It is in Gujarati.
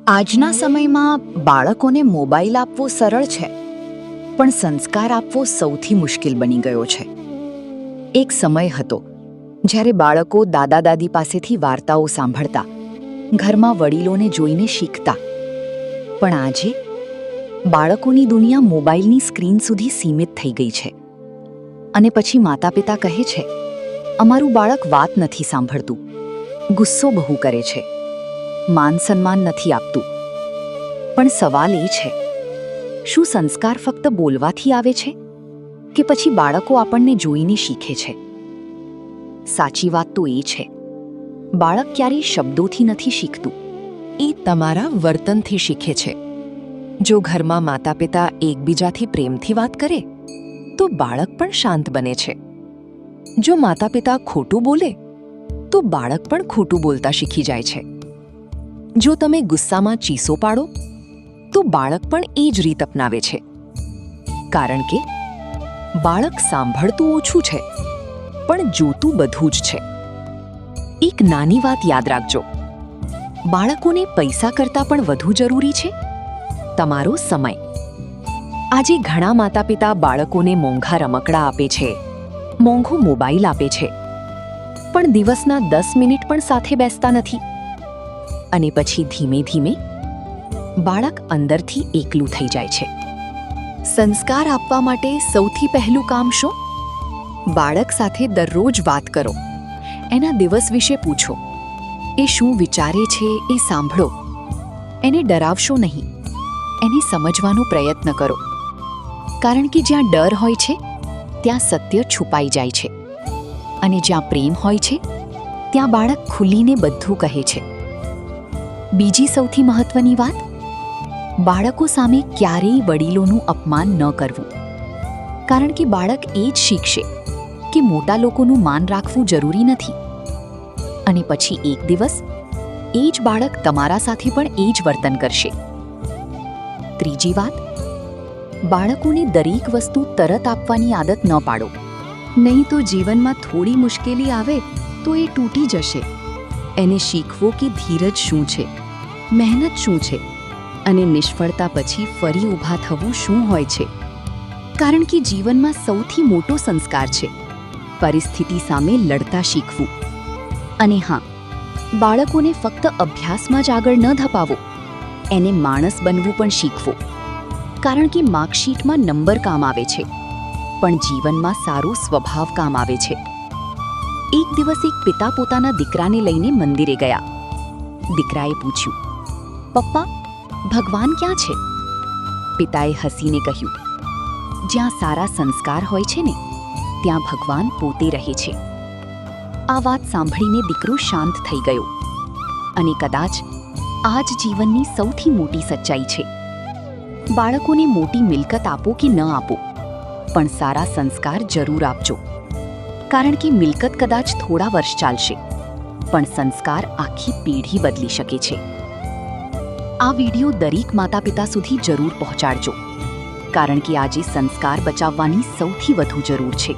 આજના સમયમાં બાળકોને મોબાઈલ આપવો સરળ છે, પણ સંસ્કાર આપવો સૌથી મુશ્કેલ બની ગયો છે. એક સમય હતો જ્યારે બાળકો દાદા દાદી પાસેથી વાર્તાઓ સાંભળતા, ઘરમાં વડીલોને જોઈને શીખતા. પણ આજે બાળકોની દુનિયા મોબાઈલની સ્ક્રીન સુધી સીમિત થઈ ગઈ છે. અને પછી માતા પિતા કહે છે, અમારું બાળક વાત નથી સાંભળતું, ગુસ્સો બહુ કરે છે, માન સન્માન નથી આપતું. પણ સવાલ એ છે, શું સંસ્કાર ફક્ત બોલવાથી આવે છે કે પછી બાળકો આપણને જોઈને શીખે છે? સાચી વાત તો એ છે, બાળક ક્યારેય શબ્દોથી નથી શીખતું, એ તમારા વર્તનથી શીખે છે. જો ઘરમાં માતા પિતા એકબીજાથી પ્રેમથી વાત કરે તો બાળક પણ શાંત બને છે. જો માતા પિતા ખોટું બોલે તો બાળક પણ ખોટું બોલતા શીખી જાય છે. જો તમે ગુસ્સામાં ચીસો પાડો તો બાળક પણ એ જ રીત અપનાવે છે. કારણ કે બાળક સાંભળતું ઓછું છે, પણ જોતું બધું જ છે. એક નાની વાત યાદ રાખજો, બાળકોને પૈસા કરતાં પણ વધુ જરૂરી છે તમારો સમય. આજે ઘણા માતા પિતા બાળકોને મોંઘા રમકડા આપે છે, મોંઘો મોબાઈલ આપે છે, પણ દિવસના 10 મિનિટ પણ સાથે બેસતા નથી. અને પછી ધીમે ધીમે બાળક અંદરથી એકલું થઈ જાય છે. સંસ્કાર આપવા માટે સૌથી પહેલું કામ શું? બાળક સાથે દરરોજ વાત કરો, એના દિવસ વિશે પૂછો, એ શું વિચારે છે એ સાંભળો. એને ડરાવશો નહીં, એને સમજવાનો પ્રયત્ન કરો. કારણ કે જ્યાં ડર હોય છે ત્યાં સત્ય છુપાઈ જાય છે, અને જ્યાં પ્રેમ હોય છે ત્યાં બાળક ખુલીને બધું કહે છે. બીજી સૌથી મહત્વની વાત, બાળકો સામે ક્યારેય વડીલોનું અપમાન ન કરવું. કારણ કે બાળક એ જ શીખશે કે મોટા લોકોનું માન રાખવું જરૂરી નથી. અને પછી એક દિવસ એ જ બાળક તમારા સાથે પણ એ જ વર્તન કરશે. ત્રીજી વાત, બાળકોને દરેક વસ્તુ તરત આપવાની આદત ન પાડો. નહીં તો જીવનમાં થોડી મુશ્કેલી આવે તો એ તૂટી જશે. એને શીખવો કે ધીરજ શું છે, મહેનત શું છે, અને નિષ્ફળતા પછી ફરી ઊભા થવું શું હોય છે. કારણ કે જીવનમાં સૌથી મોટો સંસ્કાર છે પરિસ્થિતિ સામે લડતા શીખવું. અને હા, બાળકોને ફક્ત અભ્યાસમાં જ આગળ ન ધપાવો, એને માણસ બનવું પણ શીખવો. કારણ કે માર્કશીટમાં નંબર કામ આવે છે, પણ જીવનમાં સારો સ્વભાવ કામ આવે છે. એક દિવસ એક પિતા પોતાના દીકરાને લઈને મંદિરે ગયા. દીકરાએ પૂછ્યું, પપ્પા, ભગવાન ક્યાં છે? પિતાએ હસીને કહ્યું, જ્યાં સારા સંસ્કાર હોય છે ને ત્યાં ભગવાન પોતે રહે છે. આ વાત સાંભળીને દીકરો શાંત થઈ ગયો. અને કદાચ આ જ જીવનની સૌથી મોટી સચ્ચાઈ છે. બાળકોને મોટી મિલકત આપો કે ન આપો, પણ સારા સંસ્કાર જરૂર આપજો. કારણ કે મિલકત કદાચ થોડા વર્ષ ચાલશે, પણ સંસ્કાર આખી પેઢી બદલી શકે છે. આ વિડીયો દરેક માતા પિતા સુધી જરૂર પહોંચાડજો, કારણ કે આજે સંસ્કાર બચાવવાની સૌથી વધુ જરૂર છે.